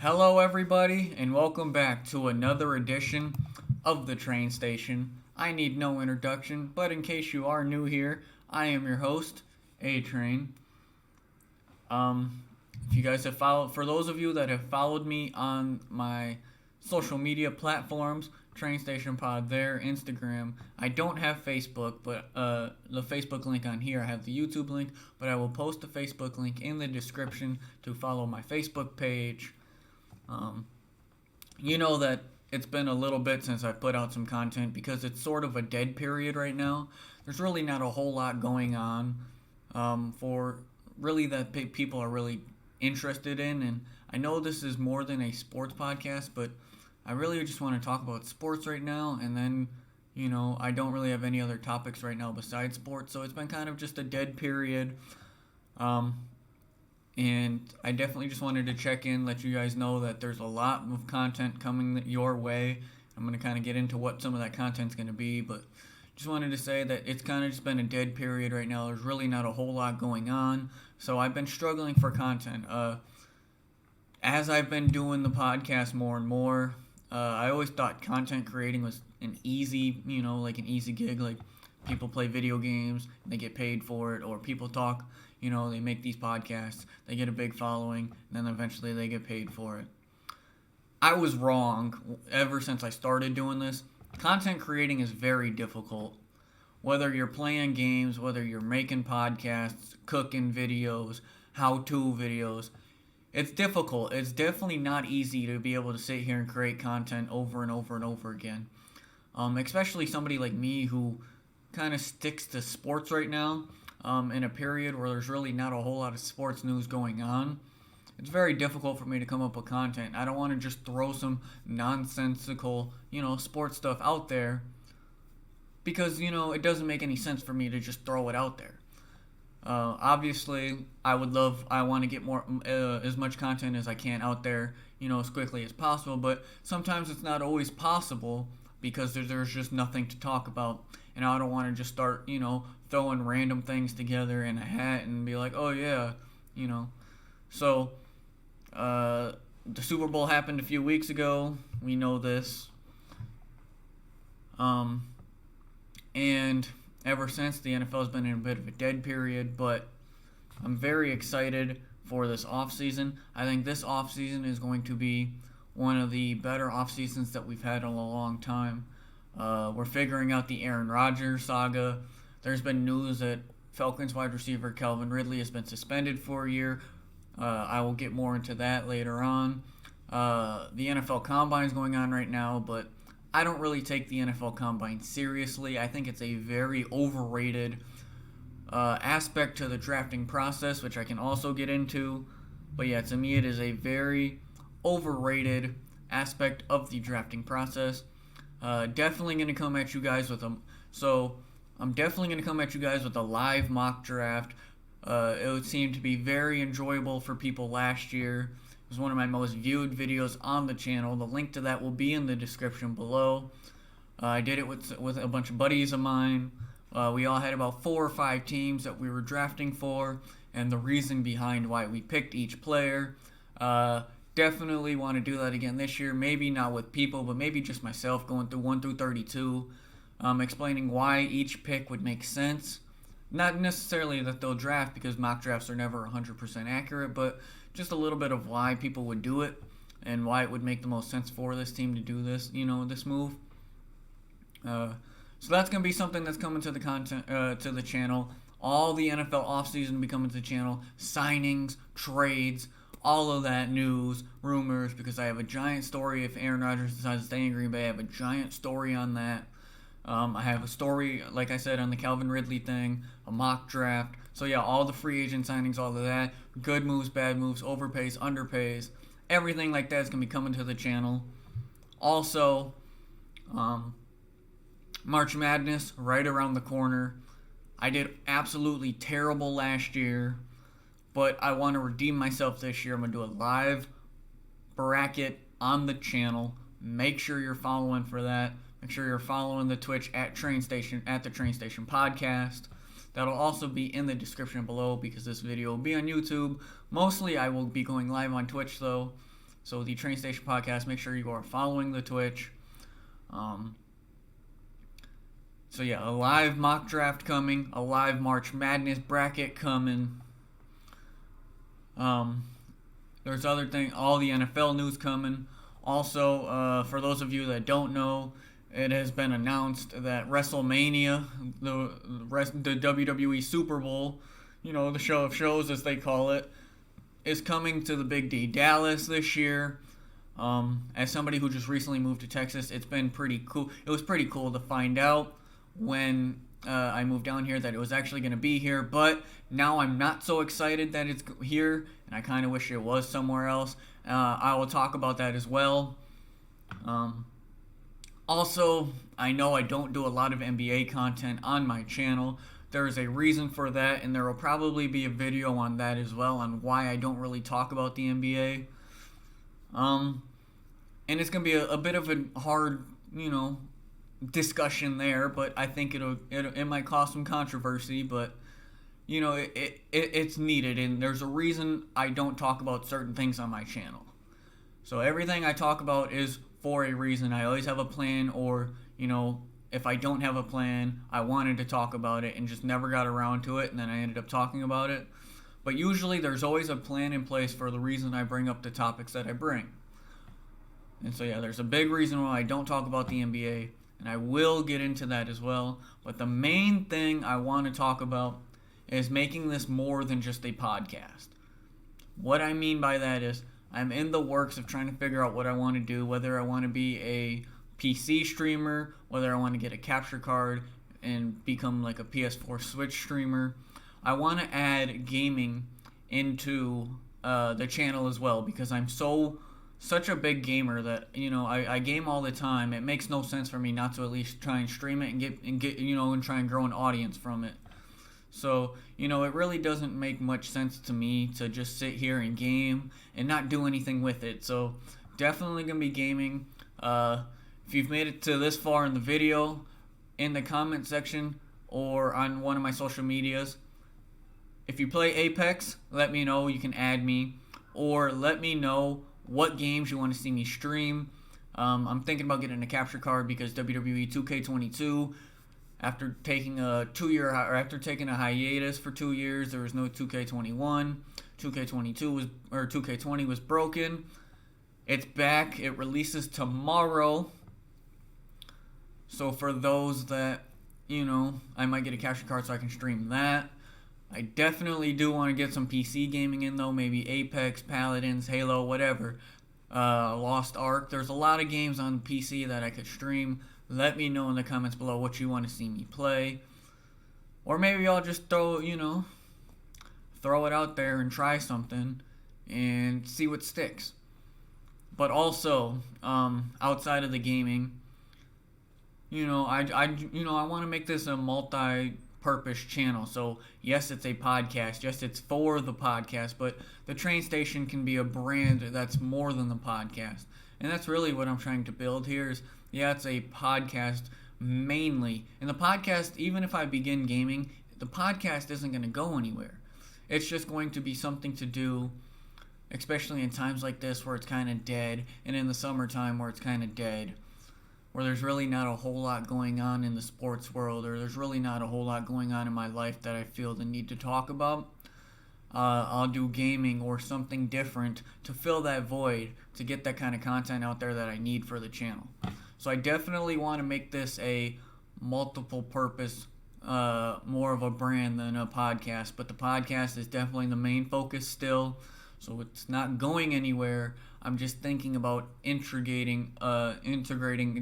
Hello, everybody, and welcome back to another edition of the train station. I need no introduction, but in case you are new here, I am your host, A Train. Um, if you guys have followed, for those of you that have followed me on my social media platforms, Train Station Pod there, Instagram. I don't have Facebook, but the Facebook link on here. I have the YouTube link, but I will post the Facebook link in the description to follow my Facebook page. Um, you know that it's been a little bit since I put out some content because it's sort of a dead period right now. There's really not a whole lot going on for really that people are really interested in. And I know this is more than a sports podcast, but I really just want to talk about sports right now. And then, I don't really have any other topics right now besides sports. So it's been kind of just a dead period. Um, and I definitely just wanted to check in, let you guys know that there's a lot of content coming your way. I'm going to kind of get into what some of that content's going to be, but just wanted to say that it's kind of just been a dead period right now. There's really not a whole lot going on, so I've been struggling for content. As I've been doing the podcast more and more, I always thought content creating was an easy, like an easy gig. Like people play video games and they get paid for it, or people talk, they make these podcasts, they get a big following, and then eventually they get paid for it. I was wrong ever since I started doing this. Content creating is very difficult. Whether you're playing games, whether you're making podcasts, cooking videos, how-to videos, it's difficult. It's definitely not easy to be able to sit here and create content over and over and over again. Especially somebody like me who kind of sticks to sports right now, in a period where there's really not a whole lot of sports news going on. It's very difficult for me to come up with content. I don't want to just throw some nonsensical, sports stuff out there because, it doesn't make any sense for me to just throw it out there. Obviously, I want to get more, as much content as I can out there, as quickly as possible, but sometimes it's not always possible because there's just nothing to talk about. And I don't want to just start, throwing random things together in a hat and be like, oh yeah, So, the Super Bowl happened a few weeks ago. We know this. And ever since, the NFL has been in a bit of a dead period, but I'm very excited for this offseason. I think this offseason is going to be one of the better off seasons that we've had in a long time. We're figuring out the Aaron Rodgers saga. There's been news that Falcons wide receiver Calvin Ridley has been suspended for a year. I will get more into that later on. The NFL Combine is going on right now, but I don't really take the NFL Combine seriously. I think it's a very overrated aspect to the drafting process, which I can also get into. But yeah, to me it is a very overrated aspect of the drafting process. Definitely going to come at you guys with a... So, I'm definitely going to come at you guys with a live mock draft. It would seem to be very enjoyable for people last year. It was one of my most viewed videos on the channel. The link to that will be in the description below. I did it with a bunch of buddies of mine. We all had about 4 or 5 teams that we were drafting for, and the reason behind why we picked each player. Definitely want to do that again this year. Maybe not with people, but maybe just myself going through 1 through 32, explaining why each pick would make sense. Not necessarily that they'll draft, because mock drafts are never 100% accurate, but just a little bit of why people would do it and why it would make the most sense for this team to do this, this move. So that's going to be something that's coming to the content, to the channel. All the NFL offseason will be coming to the channel. Signings, trades, all of that news, rumors, because I have a giant story. If Aaron Rodgers decides to stay in Green Bay, I have a giant story on that. I have a story, like I said, on the Calvin Ridley thing, a mock draft. So yeah, all the free agent signings, all of that, good moves, bad moves, overpays, underpays, everything like that is going to be coming to the channel. Also, March Madness, right around the corner. I did absolutely terrible last year, but I want to redeem myself this year. I'm going to do a live bracket on the channel. Make sure you're following for that. Make sure you're following the Twitch at the Train Station Podcast. That'll also be in the description below because this video will be on YouTube. Mostly I will be going live on Twitch though. So the Train Station Podcast, make sure you are following the Twitch. So yeah, a live mock draft coming, a live March Madness bracket coming. There's other thing, all the NFL news coming. Also, for those of you that don't know, it has been announced that WrestleMania, the WWE Super Bowl, the show of shows as they call it, is coming to the Big D, Dallas, this year. As somebody who just recently moved to Texas, it's been pretty cool. It was pretty cool to find out when I moved down here that it was actually going to be here, but now I'm not so excited that it's here, and I kind of wish it was somewhere else. I will talk about that as well. Also, I know I don't do a lot of NBA content on my channel. There is a reason for that, and there will probably be a video on that as well, on why I don't really talk about the NBA. And it's going to be a bit of a hard, discussion there, but I think it might cause some controversy, but it's needed, and there's a reason I don't talk about certain things on my channel. So everything I talk about is for a reason. I always have a plan, or if I don't have a plan, I wanted to talk about it and just never got around to it, and then I ended up talking about it. But usually there's always a plan in place for the reason I bring up the topics that I bring. And so yeah, there's a big reason why I don't talk about the NBA, and I will get into that as well. But the main thing I want to talk about is making this more than just a podcast. What I mean by that is I'm in the works of trying to figure out what I want to do, whether I want to be a PC streamer, whether I want to get a capture card and become like a PS4 Switch streamer. I want to add gaming into the channel as well, because I'm such a big gamer that I game all the time. It makes no sense for me not to at least try and stream it and get and try and grow an audience from it. So it really doesn't make much sense to me to just sit here and game and not do anything with it. So definitely gonna be gaming. If you've made it to this far in the video, in the comment section or on one of my social medias, if you play Apex, let me know. You can add me, or let me know what games you want to see me stream. I'm thinking about getting a capture card because WWE 2K22, after taking a hiatus for 2 years, there was no 2K21. 2K20 was broken. It's back. It releases tomorrow. So for those that, I might get a capture card so I can stream that. I definitely do want to get some PC gaming in though, maybe Apex, Paladins, Halo, whatever. Lost Ark. There's a lot of games on PC that I could stream. Let me know in the comments below what you want to see me play. Or maybe I'll just throw it out there and try something and see what sticks. But also, outside of the gaming, I want to make this a multi-purpose channel. So yes, it's a podcast. Yes, it's for the podcast, but the Train Station can be a brand that's more than the podcast. And that's really what I'm trying to build here is, yeah, it's a podcast mainly. And the podcast, even if I begin gaming, the podcast isn't going to go anywhere. It's just going to be something to do, especially in times like this where it's kind of dead, and in the summertime where it's kind of dead, where there's really not a whole lot going on in the sports world, or there's really not a whole lot going on in my life that I feel the need to talk about. I'll do gaming or something different to fill that void, to get that kind of content out there that I need for the channel. So I definitely want to make this a multiple purpose, more of a brand than a podcast, but the podcast is definitely the main focus still, so it's not going anywhere. I'm just thinking about integrating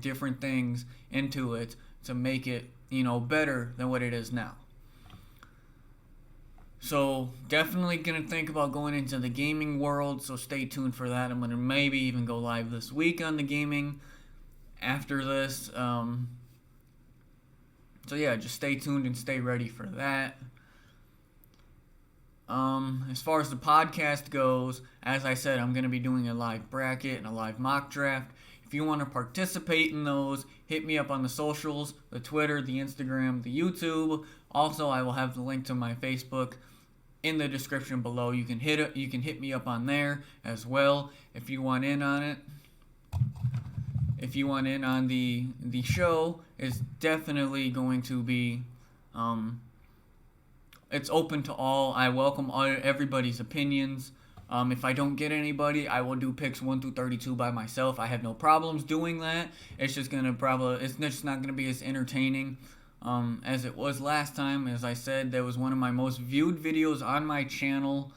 different things into it to make it, better than what it is now. So definitely going to think about going into the gaming world, so stay tuned for that. I'm going to maybe even go live this week on the gaming after this. So yeah, just stay tuned and stay ready for that. As far as the podcast goes, as I said, I'm going to be doing a live bracket and a live mock draft. If you want to participate in those, hit me up on the socials, the Twitter, the Instagram, the YouTube. Also, I will have the link to my Facebook in the description below. You can hit me up on there as well if you want in on it. If you want in on the show, it's definitely going to be it's open to all. I welcome everybody's opinions. If I don't get anybody, I will do picks 1 through 32 by myself. I have no problems doing that. It's just not gonna be as entertaining as it was last time. As I said, that was one of my most viewed videos on my channel.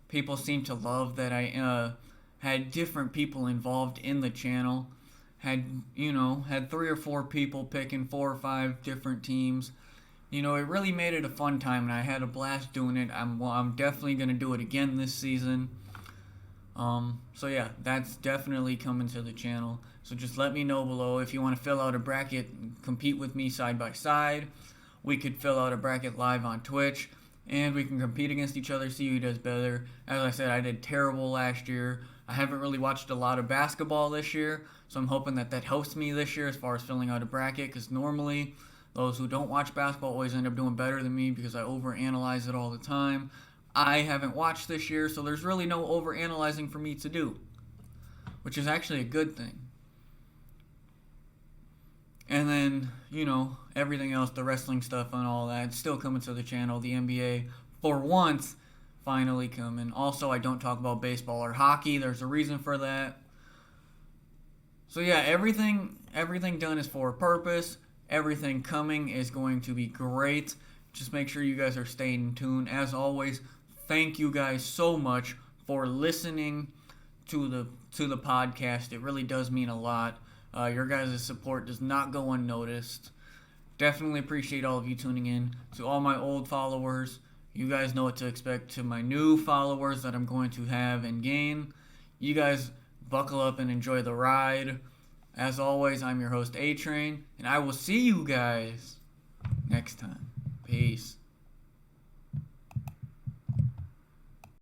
People seem to love that I had different people involved in the channel. Had 3 or 4 people picking 4 or 5 different teams. It really made it a fun time, and I had a blast doing it. I'm definitely gonna do it again this season. So yeah, that's definitely coming to the channel. So just let me know below if you want to fill out a bracket, compete with me side by side. We could fill out a bracket live on Twitch, and we can compete against each other, see who does better. As I said, I did terrible last year. I haven't really watched a lot of basketball this year, so I'm hoping that helps me this year as far as filling out a bracket, because normally those who don't watch basketball always end up doing better than me because I overanalyze it all the time. I haven't watched this year, so there's really no overanalyzing for me to do, which is actually a good thing. And then, everything else, the wrestling stuff and all that, it's still coming to the channel. The NBA, for once, finally coming. Also, I don't talk about baseball or hockey. There's a reason for that. So yeah, everything done is for a purpose. Everything coming is going to be great. Just make sure you guys are staying tuned. As always, thank you guys so much for listening to the podcast. It really does mean a lot. Your guys' support does not go unnoticed. Definitely appreciate all of you tuning in. To all my old followers, you guys know what to expect. To my new followers that I'm going to have and gain, you guys buckle up and enjoy the ride. As always, I'm your host, A-Train, and I will see you guys next time. Peace.